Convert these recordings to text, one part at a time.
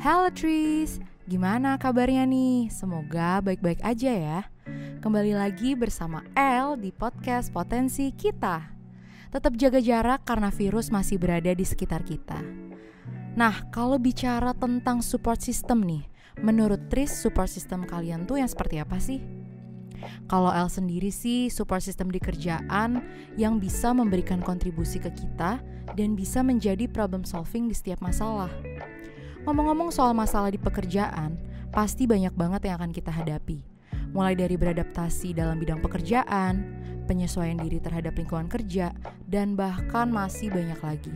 Halo Tris, gimana kabarnya nih? Semoga baik-baik aja ya. Kembali lagi bersama El di podcast Potensi Kita. Tetap jaga jarak karena virus masih berada di sekitar kita. Nah, kalau bicara tentang support system nih, menurut Tris support system kalian tuh yang seperti apa sih? Kalau El sendiri sih support system di kerjaan yang bisa memberikan kontribusi ke kita dan bisa menjadi problem solving di setiap masalah. Ngomong-ngomong soal masalah di pekerjaan, pasti banyak banget yang akan kita hadapi. Mulai dari beradaptasi dalam bidang pekerjaan, penyesuaian diri terhadap lingkungan kerja, dan bahkan masih banyak lagi.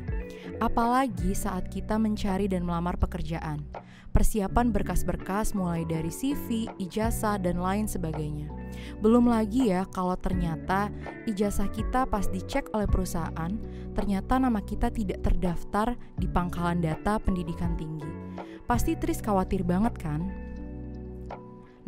Apalagi saat kita mencari dan melamar pekerjaan. Persiapan berkas-berkas mulai dari CV, ijazah, dan lain sebagainya. Belum lagi ya kalau ternyata ijazah kita pas dicek oleh perusahaan, ternyata nama kita tidak terdaftar di pangkalan data pendidikan tinggi. Pasti Tris khawatir banget kan?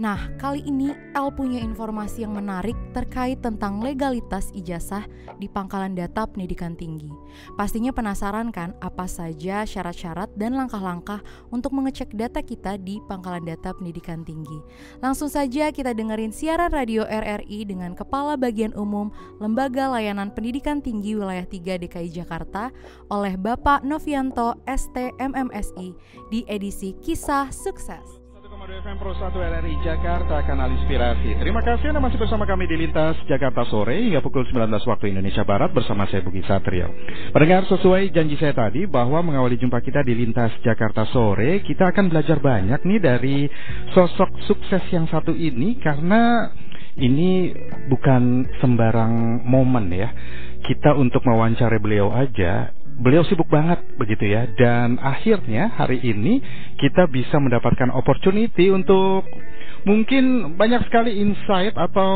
Nah, kali ini El punya informasi yang menarik terkait tentang legalitas ijazah di pangkalan data pendidikan tinggi. Pastinya penasaran kan apa saja syarat-syarat dan langkah-langkah untuk mengecek data kita di pangkalan data pendidikan tinggi. Langsung saja kita dengerin siaran radio RRI dengan Kepala Bagian Umum Lembaga Layanan Pendidikan Tinggi Wilayah 3 DKI Jakarta oleh Bapak Novianto ST MMSI di edisi Kisah Sukses. FM Pro 1 RRI Jakarta, Kanal Inspirasi. Terima kasih Anda masih bersama kami di Lintas Jakarta Sore hingga pukul 19 waktu Indonesia Barat bersama saya Bugi Satrio. Pendengar, sesuai janji saya tadi bahwa mengawali jumpa kita di Lintas Jakarta Sore, kita akan belajar banyak nih dari sosok sukses yang satu ini, karena ini bukan sembarang momen ya. Kita untuk mewawancarai beliau aja, beliau sibuk banget begitu ya. Dan akhirnya hari ini kita bisa mendapatkan opportunity untuk mungkin banyak sekali insight atau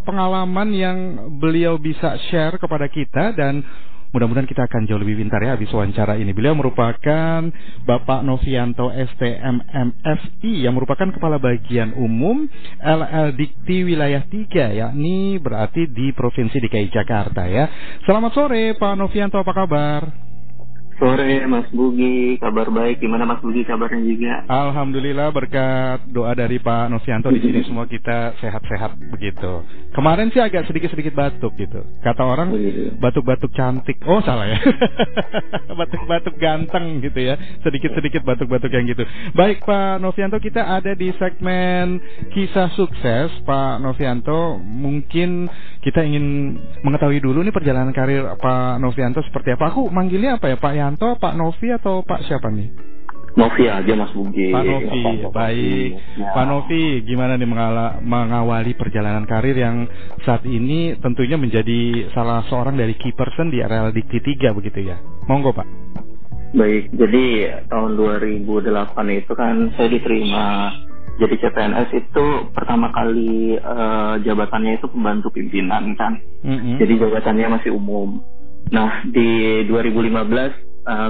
pengalaman yang beliau bisa share kepada kita. Dan mudah-mudahan kita akan jauh lebih pintar ya habis wawancara ini. Beliau merupakan Bapak Novianto STMMFI yang merupakan Kepala Bagian Umum LL Dikti Wilayah 3, yakni berarti di Provinsi DKI Jakarta ya. Selamat sore Pak Novianto, apa kabar? Sore Mas Bugi, kabar baik. Gimana Mas Bugi kabarnya juga? Alhamdulillah, berkat doa dari Pak Novianto di sini semua kita sehat-sehat begitu. Kemarin sih agak sedikit-sedikit batuk gitu. Kata orang batuk-batuk cantik. Oh salah ya. Batuk-batuk ganteng gitu ya. Sedikit-sedikit batuk-batuk yang gitu. Baik Pak Novianto, kita ada di segmen Kisah Sukses. Pak Novianto, mungkin kita ingin mengetahui dulu nih perjalanan karir Pak Novianto seperti apa. Aku manggilnya apa ya, Pak Yanto, Pak Novi, atau Pak siapa nih? Novi aja Mas Bugi. Pak Novi, baik. Ya. Pak Novi, gimana nih mengawali perjalanan karir yang saat ini tentunya menjadi salah seorang dari key person di RL Dikti 3 begitu ya? Monggo Pak. Baik, jadi tahun 2008 itu kan saya diterima jadi CPNS. Itu pertama kali jabatannya itu pembantu pimpinan kan. Jadi jabatannya masih umum. Nah, di 2015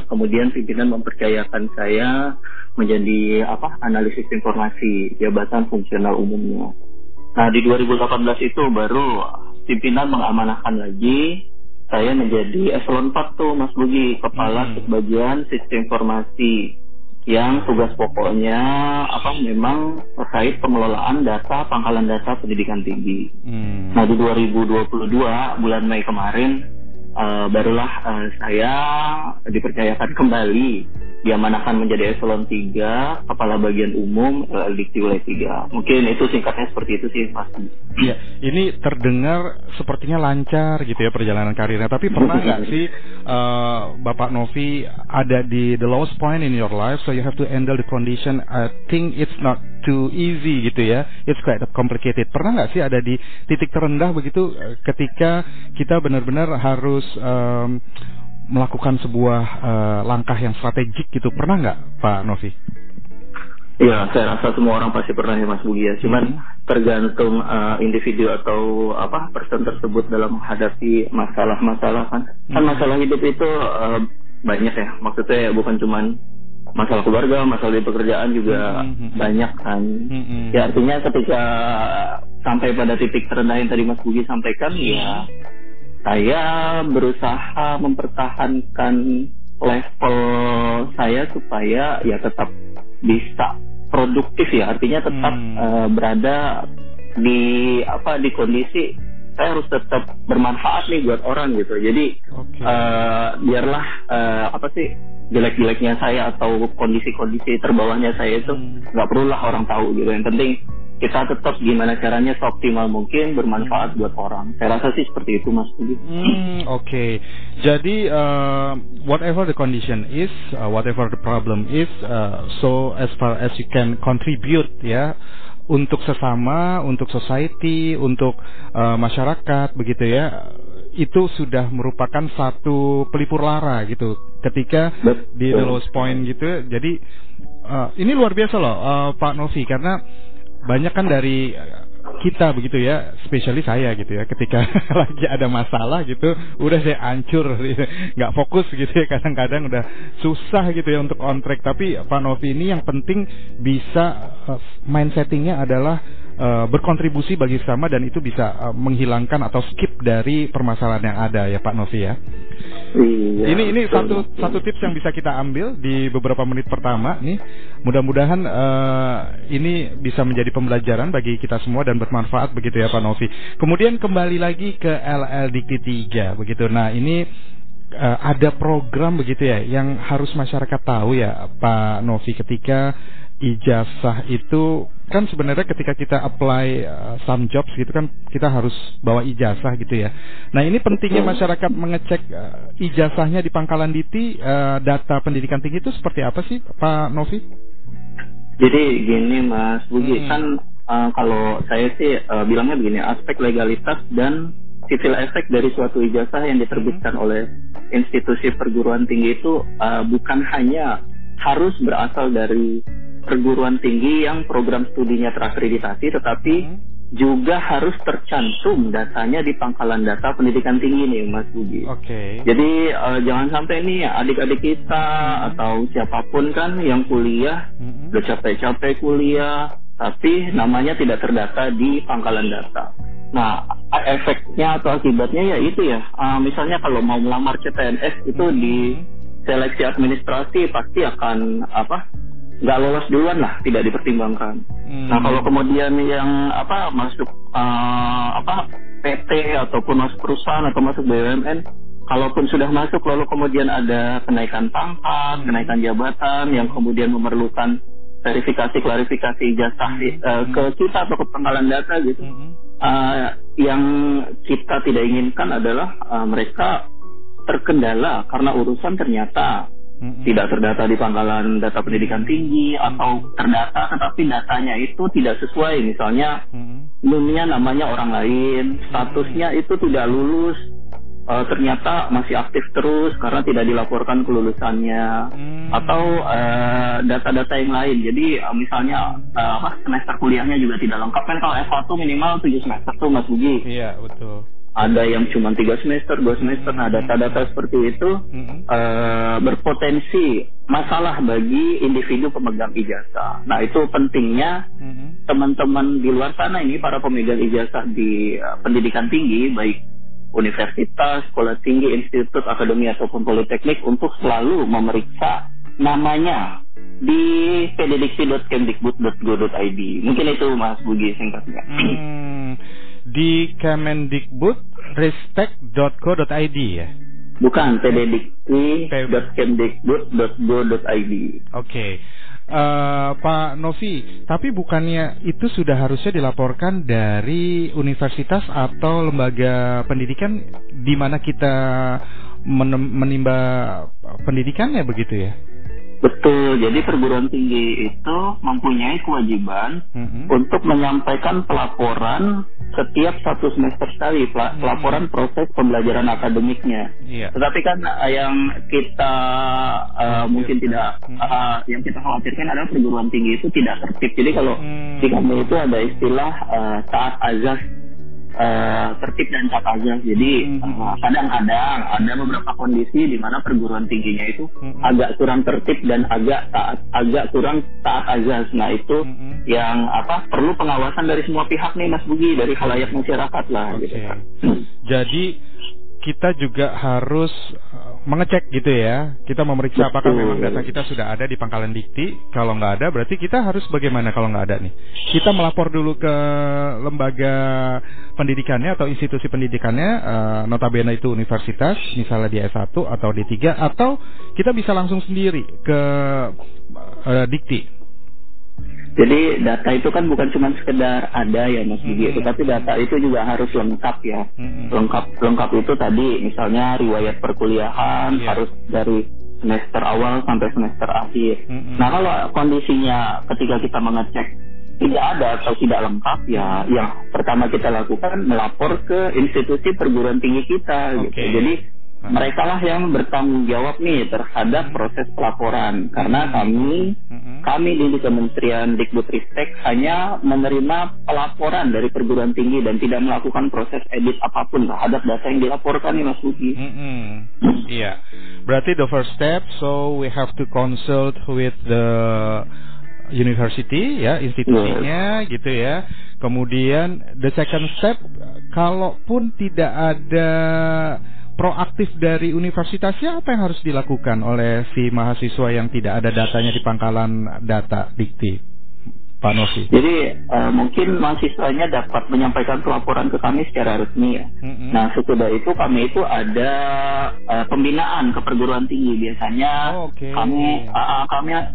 kemudian pimpinan mempercayakan saya menjadi analisis informasi, jabatan fungsional umumnya. Nah, di 2018 itu baru pimpinan mengamanahkan lagi saya menjadi eselon 4 tuh Mas Bugi, Kepala Subbagian Sistem Informasi, yang tugas pokoknya memang terkait pengelolaan data pangkalan data pendidikan tinggi. Nah, di 2022 bulan Mei kemarin barulah saya dipercayakan kembali, diamanahkan menjadi eselon 3 Kepala Bagian Umum Dikti Wilayah 3. Mungkin itu singkatnya seperti itu sih Mas. Iya, ini terdengar sepertinya lancar gitu ya perjalanan karirnya. Tapi pernah nggak sih Bapak Novi ada di the lowest point in your life, so you have to handle the condition. I think it's not too easy gitu ya. It's quite complicated. Pernah nggak sih ada di titik terendah begitu ketika kita benar-benar harus melakukan sebuah langkah yang strategik gitu? Pernah nggak Pak Novi? Ya, saya rasa semua orang pasti pernah ya Mas Bugi ya. Cuman tergantung individu atau person tersebut dalam menghadapi masalah-masalah kan. Kan masalah hidup itu banyak ya. Maksudnya bukan cuman masalah keluarga, masalah di pekerjaan juga banyak kan. Ya, artinya ketika sampai pada titik terendah yang tadi Mas Bugi sampaikan, ya saya berusaha mempertahankan level saya supaya ya tetap bisa produktif ya, artinya tetap berada di kondisi saya harus tetap bermanfaat nih buat orang gitu. Jadi biarlah jelek-jeleknya saya atau kondisi-kondisi terbawahnya saya itu nggak perlulah orang tahu gitu. Yang penting kita tetap gimana caranya seoptimal mungkin bermanfaat buat orang. Saya rasa sih seperti itu, Mas Budi. Oke. Jadi whatever the condition is, whatever the problem is, so as far as you can contribute ya, untuk sesama, untuk society, untuk masyarakat begitu ya, itu sudah merupakan satu pelipur lara gitu ketika di the lowest point gitu. Jadi ini luar biasa loh Pak Novi, karena banyak kan dari kita begitu ya, spesialis saya gitu ya, ketika lagi ada masalah gitu udah saya hancur, nggak fokus gitu ya, kadang-kadang udah susah gitu ya untuk on track. Tapi Pak Novi ini yang penting bisa mindsettingnya adalah berkontribusi bagi sesama, dan itu bisa menghilangkan atau skip dari permasalahan yang ada ya Pak Novi ya. Iya, ini satu tips yang bisa kita ambil di beberapa menit pertama nih. Mudah-mudahan ini bisa menjadi pembelajaran bagi kita semua dan bermanfaat begitu ya Pak Novi. Kemudian kembali lagi ke LL Dikti 3 begitu. Nah, ini ada program begitu ya yang harus masyarakat tahu ya Pak Novi, ketika ijazah itu kan sebenarnya ketika kita apply some jobs gitu kan kita harus bawa ijazah gitu ya. Nah, ini pentingnya masyarakat mengecek ijazahnya di Pangkalan Dikti, data pendidikan tinggi itu seperti apa sih Pak Novi? Jadi gini Mas Budi, kan kalau saya sih bilangnya begini, aspek legalitas dan civil effect dari suatu ijazah yang diterbitkan oleh institusi perguruan tinggi itu bukan hanya harus berasal dari perguruan tinggi yang program studinya terakreditasi, tetapi juga harus tercantum datanya di pangkalan data pendidikan tinggi nih Mas Budi. Jadi jangan sampai nih adik-adik kita atau siapapun kan yang kuliah udah capek-capek kuliah tapi namanya tidak terdata di pangkalan data. Nah, efeknya atau akibatnya ya itu ya, misalnya kalau mau melamar CPNS itu di seleksi administrasi pasti akan nggak lolos duluan lah, tidak dipertimbangkan. Nah, kalau kemudian yang masuk PT ataupun masuk perusahaan atau masuk BUMN, kalaupun sudah masuk lalu kemudian ada kenaikan pangkat, kenaikan jabatan yang kemudian memerlukan verifikasi klarifikasi ijazah ke kita atau ke pangkalan data gitu. Yang kita tidak inginkan adalah mereka terkendala karena urusan ternyata tidak terdata di pangkalan data pendidikan tinggi, atau terdata tetapi datanya itu tidak sesuai, misalnya NUM-nya namanya orang lain, statusnya itu tidak lulus, ternyata masih aktif terus karena tidak dilaporkan kelulusannya, atau data-data yang lain. Jadi misalnya semester kuliahnya juga tidak lengkap kan, kalau S1 minimal 7 semester tuh Mas Budi. Iya, betul. Ada yang cuma 3 semester, 2 semester. Nah, data-data seperti itu berpotensi masalah bagi individu pemegang ijazah. Nah, itu pentingnya teman-teman di luar sana ini, para pemegang ijazah di pendidikan tinggi, baik universitas, sekolah tinggi, institut, akademi, ataupun politeknik, untuk selalu memeriksa namanya di pddiksi.kemdikbud.go.id. Mungkin itu Mas Budi singkatnya. Di kemendikbud.ristek.go.id ya? Bukan, pddiksi.kemdikbud.go.id. Oke. Pak Novi, tapi bukannya itu sudah harusnya dilaporkan dari universitas atau lembaga pendidikan di mana kita menimba pendidikannya begitu ya? Betul, jadi perguruan tinggi itu mempunyai kewajiban untuk menyampaikan pelaporan setiap 1 semester sekali, pelaporan proses pembelajaran akademiknya. Tetapi kan yang kita mungkin tidak, yang kita khawatirkan adalah perguruan tinggi itu tidak tertib. Jadi kalau di kami itu ada istilah taat azas, tertib dan taat azas. Jadi kadang-kadang ada beberapa kondisi di mana perguruan tingginya itu agak kurang tertib dan agak kurang taat azas. Nah, itu yang perlu pengawasan dari semua pihak nih Mas Budi, dari khalayak masyarakat lah. Gitu. Jadi kita juga harus mengecek gitu ya. Kita memeriksa apakah memang data kita sudah ada di Pangkalan Dikti. Kalau nggak ada, berarti kita harus bagaimana kalau nggak ada nih? Kita melapor dulu ke lembaga pendidikannya atau institusi pendidikannya, notabene itu universitas, misalnya di S1 atau D3, atau kita bisa langsung sendiri ke Dikti. Jadi data itu kan bukan cuma sekedar ada ya Mas Budi, tapi data itu juga harus lengkap ya. Lengkap itu tadi misalnya riwayat perkuliahan harus dari semester awal sampai semester akhir. Nah kalau kondisinya ketika kita mengecek tidak ada atau tidak lengkap ya, yang pertama kita lakukan melapor ke institusi perguruan tinggi kita gitu. Jadi mereka lah yang bertanggung jawab nih terhadap proses pelaporan, karena kami di Kementerian Dikbudristek hanya menerima pelaporan dari perguruan tinggi dan tidak melakukan proses edit apapun terhadap data yang dilaporkan nih Mas Budi. Iya, berarti the first step, so we have to consult with the university ya, institusinya gitu ya. Kemudian the second step, kalaupun tidak ada proaktif dari universitasnya, apa yang harus dilakukan oleh si mahasiswa yang tidak ada datanya di Pangkalan Data Dikti, Pak Novi? Jadi mungkin mahasiswanya dapat menyampaikan pelaporan ke kami secara resmi ya. Nah sesudah itu kami itu ada pembinaan ke perguruan tinggi. Biasanya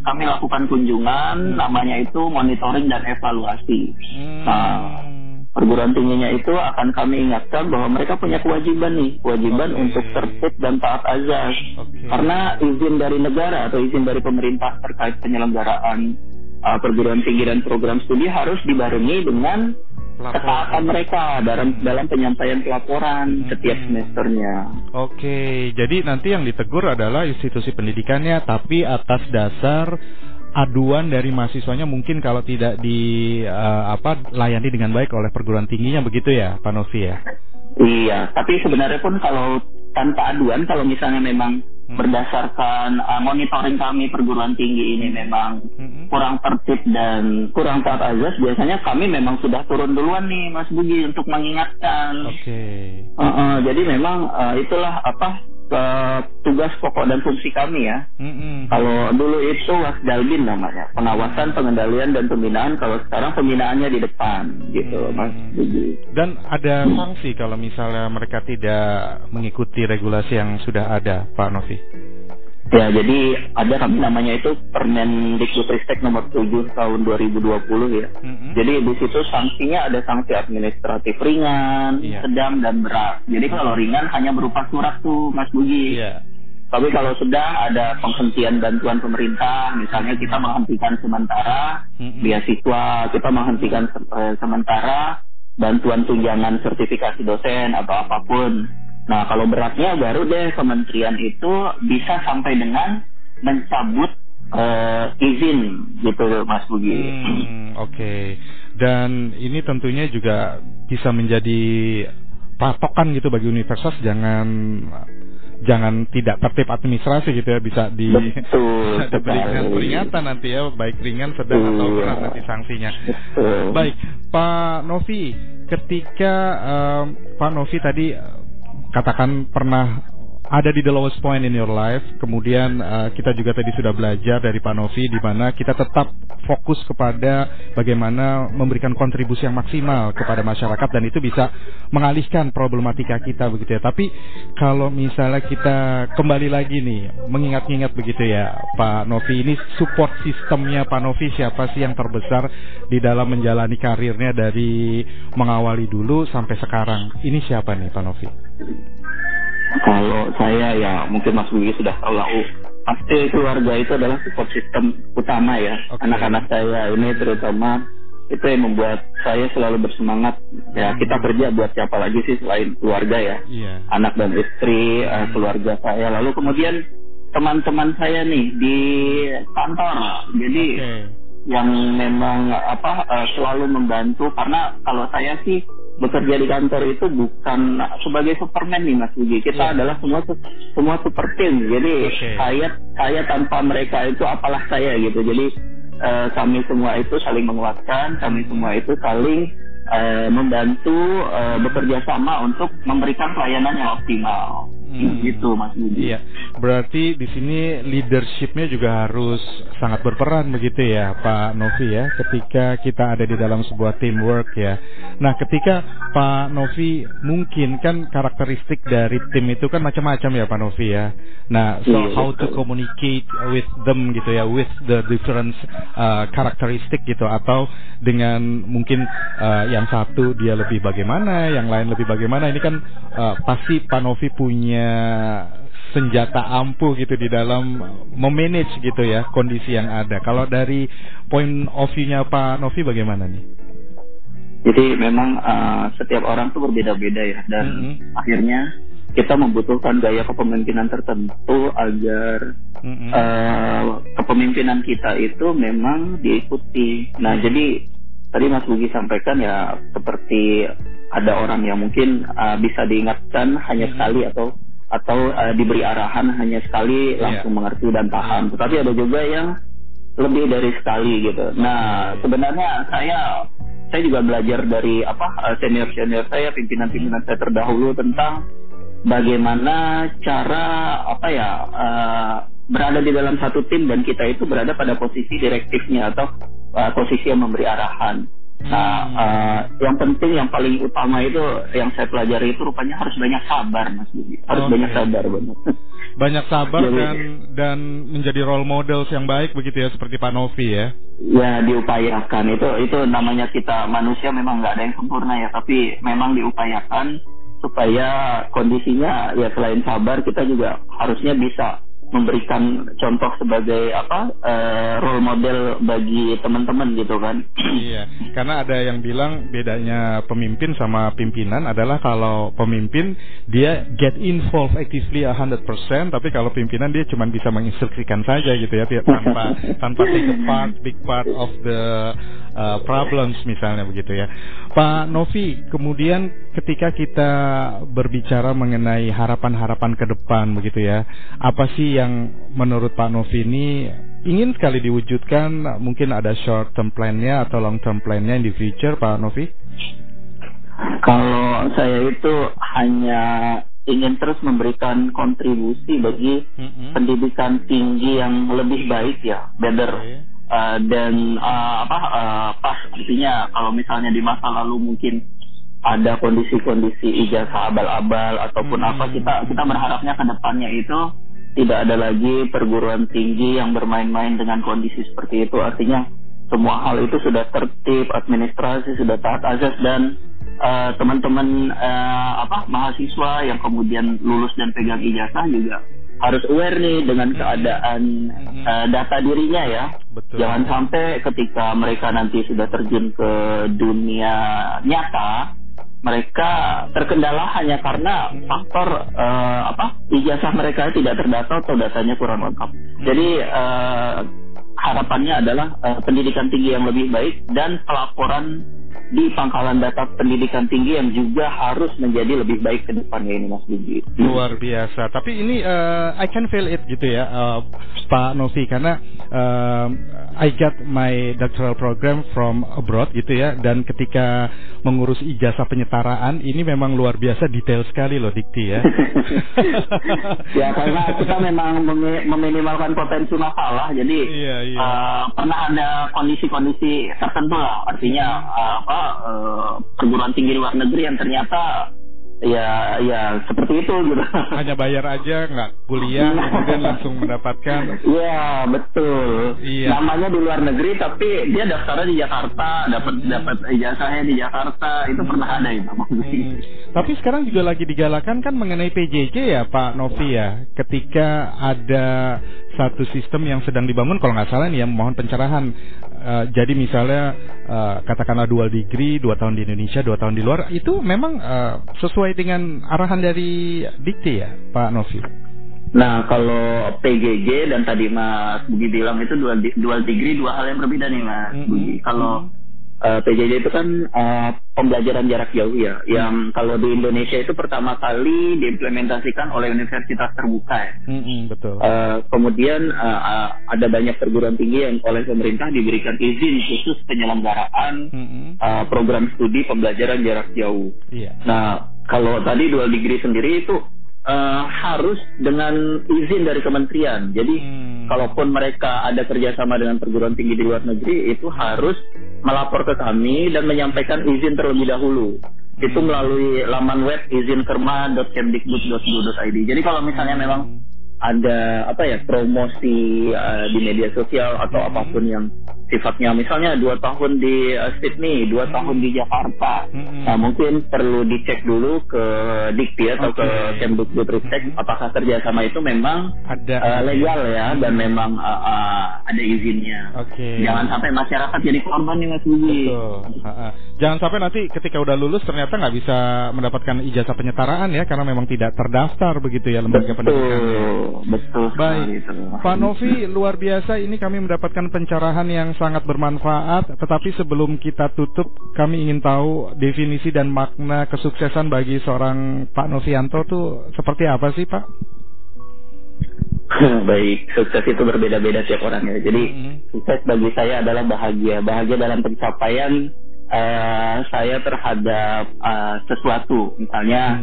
kami lakukan kunjungan, namanya itu monitoring dan evaluasi. Nah perguruan tingginya itu akan kami ingatkan bahwa mereka punya kewajiban untuk tertib dan taat azas. Karena izin dari negara atau izin dari pemerintah terkait penyelenggaraan perguruan tinggi dan program studi harus dibarengi dengan ketaatan mereka dalam penyampaian pelaporan setiap semesternya. Jadi nanti yang ditegur adalah institusi pendidikannya, tapi atas dasar aduan dari mahasiswanya mungkin kalau tidak layani dengan baik oleh perguruan tingginya, begitu ya Pak Novi ya? Iya, tapi sebenarnya pun kalau tanpa aduan, kalau misalnya memang berdasarkan monitoring kami perguruan tinggi ini memang kurang tertib dan kurang taat azas, biasanya kami memang sudah turun duluan nih Mas Budi untuk mengingatkan. Jadi memang itulah tugas pokok dan fungsi kami ya. Kalau dulu itu Wasdalbin namanya, pengawasan, pengendalian dan pembinaan. Kalau sekarang pembinaannya di depan gitu Mas Budi. Dan ada sanksi kalau misalnya mereka tidak mengikuti regulasi yang sudah ada, Pak Novi? Ya, jadi ada kami namanya itu Permen Dikbudristek nomor 7 tahun 2020 ya. Jadi di situ sanksinya ada sanksi administratif ringan, sedang dan berat. Jadi kalau ringan hanya berupa surat tuh Mas Budi. Tapi kalau sedang ada penghentian bantuan pemerintah, misalnya kita menghentikan sementara beasiswa, kita menghentikan sementara bantuan tunjangan sertifikasi dosen atau apapun. Nah kalau beratnya baru deh kementerian itu bisa sampai dengan mencabut izin gitu Mas Budi. Dan ini tentunya juga bisa menjadi patokan gitu bagi universitas, jangan tidak tertib administrasi gitu ya, bisa diberikan peringatan nanti ya, baik ringan, sedang atau berat nanti sanksinya. Baik Pak Novi, ketika Pak Novi tadi katakan pernah ada di the lowest point in your life, kemudian kita juga tadi sudah belajar dari Pak Novi di mana kita tetap fokus kepada bagaimana memberikan kontribusi yang maksimal kepada masyarakat, dan itu bisa mengalihkan problematika kita begitu ya. Tapi kalau misalnya kita kembali lagi nih mengingat-ingat begitu ya Pak Novi, ini support sistemnya Pak Novi siapa sih yang terbesar di dalam menjalani karirnya dari mengawali dulu sampai sekarang? Ini siapa nih Pak Novi? Kalau saya ya mungkin Mas Budi sudah tahu lah, pasti keluarga itu adalah support system utama ya. Anak-anak saya ini terutama itu yang membuat saya selalu bersemangat ya. Kita kerja buat siapa lagi sih selain keluarga ya. Anak dan istri, keluarga saya, lalu kemudian teman-teman saya nih di kantor. Jadi yang memang selalu membantu, karena kalau saya sih bekerja di kantor itu bukan sebagai Superman nih Mas Budi. Kita adalah semua super team. Jadi saya tanpa mereka itu apalah saya gitu. Jadi kami semua itu saling menguatkan, kami semua itu saling membantu bekerja sama untuk memberikan pelayanan yang optimal. gitu Mas Budi. Iya, berarti di sini leadershipnya juga harus sangat berperan begitu ya Pak Novi ya, ketika kita ada di dalam sebuah teamwork ya. Nah, ketika Pak Novi, mungkin kan karakteristik dari tim itu kan macam-macam ya Pak Novi ya. Nah, so how to communicate with them gitu ya, with the different karakteristik gitu, atau dengan mungkin yang satu dia lebih bagaimana, yang lain lebih bagaimana. Ini kan pasti Pak Novi punya senjata ampuh gitu di dalam memanage gitu ya kondisi yang ada. Kalau dari point of view-nya Pak Novi bagaimana nih? Jadi memang setiap orang tuh berbeda-beda ya, dan akhirnya kita membutuhkan gaya kepemimpinan tertentu agar kepemimpinan kita itu memang diikuti. Nah, jadi tadi Mas Bugi sampaikan ya, seperti ada orang yang mungkin bisa diingatkan hanya sekali atau diberi arahan hanya sekali langsung mengerti dan paham. Tetapi ada juga yang lebih dari sekali gitu. Nah, sebenarnya saya juga belajar dari senior saya, pimpinan saya terdahulu, tentang bagaimana cara berada di dalam satu tim dan kita itu berada pada posisi direktifnya atau posisi yang memberi arahan. Nah, yang penting, yang paling utama itu yang saya pelajari itu rupanya harus banyak sabar, Mas Budi. Harus banyak sabar banget. Banyak sabar dan menjadi role models yang baik begitu ya, seperti Pak Novi ya. Ya, diupayakan. Itu namanya kita manusia, memang nggak ada yang sempurna ya, tapi memang diupayakan supaya kondisinya ya selain sabar, kita juga harusnya bisa memberikan contoh sebagai role model bagi teman-teman gitu kan. Iya, karena ada yang bilang bedanya pemimpin sama pimpinan adalah kalau pemimpin dia get involved actively 100%, tapi kalau pimpinan dia cuma bisa menginstruksikan saja gitu ya, tanpa take a big part of the problems misalnya begitu ya. Pak Novi, kemudian ketika kita berbicara mengenai harapan-harapan ke depan begitu ya, apa sih yang menurut Pak Novi ini ingin sekali diwujudkan? Mungkin ada short term plan-nya atau long term plan-nya in the future, Pak Novi? Kalau saya itu hanya ingin terus memberikan kontribusi bagi pendidikan tinggi yang lebih baik ya, better. Dan pas artinya kalau misalnya di masa lalu mungkin ada kondisi-kondisi ijazah abal-abal ataupun kita berharapnya ke depannya itu tidak ada lagi perguruan tinggi yang bermain-main dengan kondisi seperti itu. Artinya semua hal itu sudah tertib, administrasi sudah taat azas, dan teman-teman mahasiswa yang kemudian lulus dan pegang ijazah juga harus aware nih dengan keadaan data dirinya ya. Betul. Jangan sampai ketika mereka nanti sudah terjun ke dunia nyata, mereka terkendala hanya karena faktor ijazah mereka tidak terdata atau datanya kurang lengkap. Jadi harapannya adalah pendidikan tinggi yang lebih baik dan pelaporan di pangkalan data pendidikan tinggi yang juga harus menjadi lebih baik ke depannya ini, Mas Budi. Luar biasa. Tapi ini I can feel it gitu ya, Pak Novi, karena I got my doctoral program from abroad gitu ya, dan ketika mengurus ijazah penyetaraan ini memang luar biasa detail sekali loh Dikti ya. Ya, karena kita memang meminimalkan potensi masalah, jadi pernah ada kondisi-kondisi tertentu lah, artinya perguruan tinggi luar negeri yang ternyata ya seperti itu gitu. Hanya bayar aja, nggak kuliah, kemudian langsung mendapatkan. Iya, betul. Iya. Namanya di luar negeri tapi dia daftarnya di Jakarta, dapat ijazahnya di Jakarta, itu pernah ada itu. Tapi sekarang juga lagi digalakan kan mengenai PJJ ya Pak Novi ya, ketika ada satu sistem yang sedang dibangun kalau nggak salah nih, yang mohon pencerahan. Jadi misalnya katakanlah dual degree, 2 tahun di Indonesia, 2 tahun di luar, itu memang sesuai dengan arahan dari Dikti ya Pak Novi? Nah, kalau PJJ dan tadi Mas Bugi bilang itu dual degree, 2 hal yang berbeda nih Mas Bugi. Kalau PJJ itu kan pembelajaran jarak jauh ya, yang kalau di Indonesia itu pertama kali diimplementasikan oleh universitas terbuka ya. Betul. Kemudian ada banyak perguruan tinggi yang oleh pemerintah diberikan izin khusus penyelenggaraan program studi pembelajaran jarak jauh. Iya. Nah, kalau tadi dual degree sendiri itu harus dengan izin dari kementerian. Jadi kalaupun mereka ada kerjasama dengan perguruan tinggi di luar negeri, itu harus melapor ke kami dan menyampaikan izin terlebih dahulu. Itu melalui laman web izinkerma.kemdikbud.go.id. Jadi kalau misalnya memang ada promosi di media sosial atau apapun yang sifatnya misalnya 2 tahun di Sydney, 2 tahun di Jakarta, nah mungkin perlu dicek dulu ke Dikti atau ke Kemdikbudristek apakah kerjasama itu memang ada legal ya dan memang ada izinnya. Jangan sampai masyarakat jadi korban nih Mas Budi. Jangan sampai nanti ketika udah lulus ternyata nggak bisa mendapatkan ijazah penyetaraan ya karena memang tidak terdaftar begitu ya lembaga pendidikan. Betul. Baik, Pak Novi, luar biasa ini kami mendapatkan pencerahan yang sangat bermanfaat. Tetapi sebelum kita tutup, kami ingin tahu definisi dan makna kesuksesan bagi seorang Pak Novianto tuh seperti apa sih, Pak? Baik, sukses itu berbeda-beda tiap orang ya. Jadi sukses bagi saya adalah bahagia dalam pencapaian saya terhadap sesuatu. Misalnya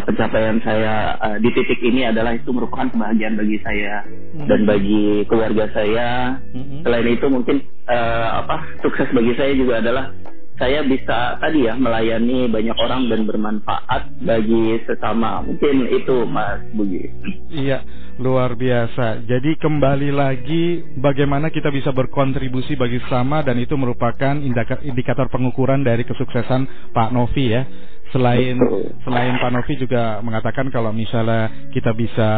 pencapaian saya di titik ini adalah itu merupakan kebahagiaan bagi saya dan bagi keluarga saya. Selain itu mungkin sukses bagi saya juga adalah saya bisa melayani banyak orang dan bermanfaat bagi sesama. Mungkin itu Mas Bugi. Iya, luar biasa. Jadi kembali lagi bagaimana kita bisa berkontribusi bagi sesama dan itu merupakan indikator pengukuran dari kesuksesan Pak Novi ya. Selain Pak Novi juga mengatakan kalau misalnya kita bisa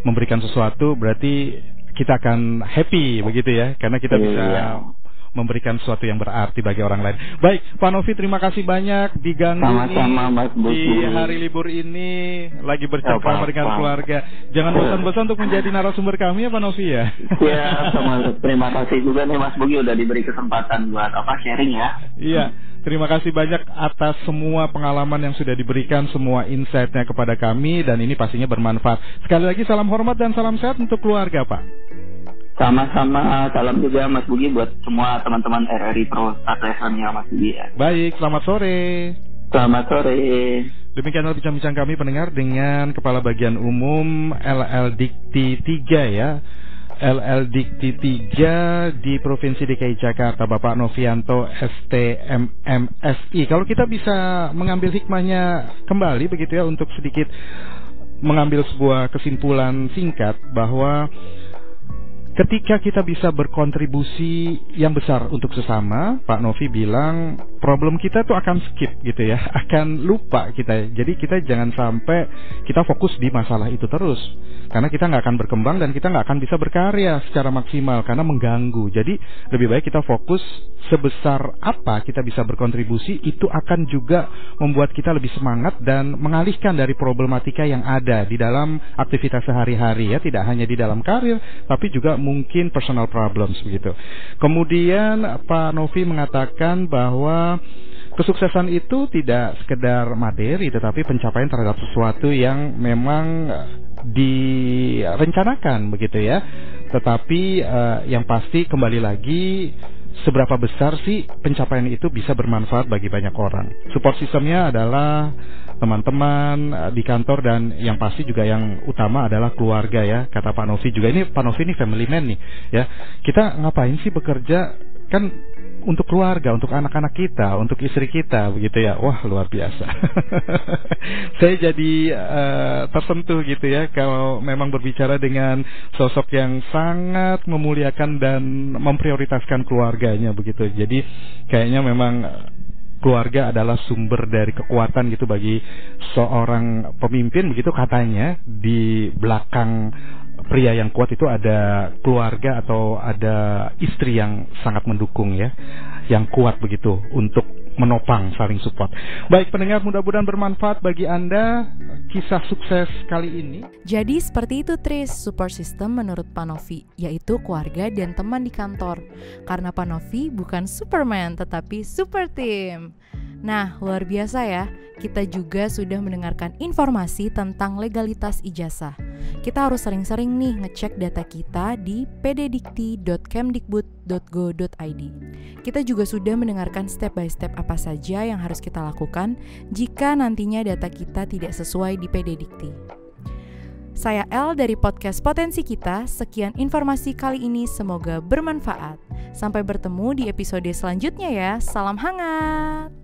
memberikan sesuatu berarti kita akan happy begitu ya, karena kita bisa memberikan sesuatu yang berarti bagi orang lain. Baik, Pak Novi, terima kasih banyak diganggu di hari libur ini lagi bercengkrama dengan keluarga. Jangan bosan-bosan untuk menjadi narasumber kami ya Pak Novi ya. Ya, terima kasih juga nih Mas Bugi udah diberi kesempatan buat sharing ya. Iya. Terima kasih banyak atas semua pengalaman yang sudah diberikan, semua insight-nya kepada kami, dan ini pastinya bermanfaat. Sekali lagi salam hormat dan salam sehat untuk keluarga, Pak. Sama-sama, salam juga Mas Bugi buat semua teman-teman RRI Pro Statelessnya Mas Bugi ya. Baik, selamat sore. Selamat sore. Demikianlah bincang-bincang kami pendengar dengan Kepala Bagian Umum LL Dikti 3 ya. LL Dikti 3 di Provinsi DKI Jakarta, Bapak Novianto STMMSI. Kalau kita bisa mengambil hikmahnya kembali begitu ya, untuk sedikit mengambil sebuah kesimpulan singkat bahwa ketika kita bisa berkontribusi yang besar untuk sesama, Pak Novi bilang problem kita tuh akan skip gitu ya, akan lupa kita. Jadi kita jangan sampai kita fokus di masalah itu terus, karena kita nggak akan berkembang dan kita nggak akan bisa berkarya secara maksimal karena mengganggu. Jadi lebih baik kita fokus sebesar apa kita bisa berkontribusi, itu akan juga membuat kita lebih semangat dan mengalihkan dari problematika yang ada di dalam aktivitas sehari-hari ya, tidak hanya di dalam karir tapi juga mungkin personal problems begitu. Kemudian Pak Novi mengatakan bahwa kesuksesan itu tidak sekedar materi tetapi pencapaian terhadap sesuatu yang memang direncanakan begitu ya. Tetapi yang pasti kembali lagi, seberapa besar sih pencapaian itu bisa bermanfaat bagi banyak orang. Support sistemnya adalah teman-teman di kantor dan yang pasti juga yang utama adalah keluarga ya. Kata Pak Novi juga, ini Pak Novi ini family man nih ya. Kita ngapain sih bekerja, kan untuk keluarga, untuk anak-anak kita, untuk istri kita begitu ya. Wah, luar biasa. Saya jadi tersentuh gitu ya kalau memang berbicara dengan sosok yang sangat memuliakan dan memprioritaskan keluarganya begitu. Jadi kayaknya memang keluarga adalah sumber dari kekuatan gitu bagi seorang pemimpin begitu katanya. Di belakang pria yang kuat itu ada keluarga atau ada istri yang sangat mendukung ya, yang kuat begitu untuk menopang, saling support. Baik pendengar, mudah-mudahan bermanfaat bagi Anda kisah sukses kali ini. Jadi seperti itu Tris, support system menurut Pak Novi, yaitu keluarga dan teman di kantor. Karena Pak Novi bukan Superman tetapi super team. Nah, luar biasa ya, kita juga sudah mendengarkan informasi tentang legalitas ijazah. Kita harus sering-sering nih ngecek data kita di pddikti.kemdikbud.go.id. Kita juga sudah mendengarkan step by step apa saja yang harus kita lakukan jika nantinya data kita tidak sesuai di PDDikti. Saya El dari podcast Potensi Kita. Sekian informasi kali ini, semoga bermanfaat. Sampai bertemu di episode selanjutnya ya. Salam hangat.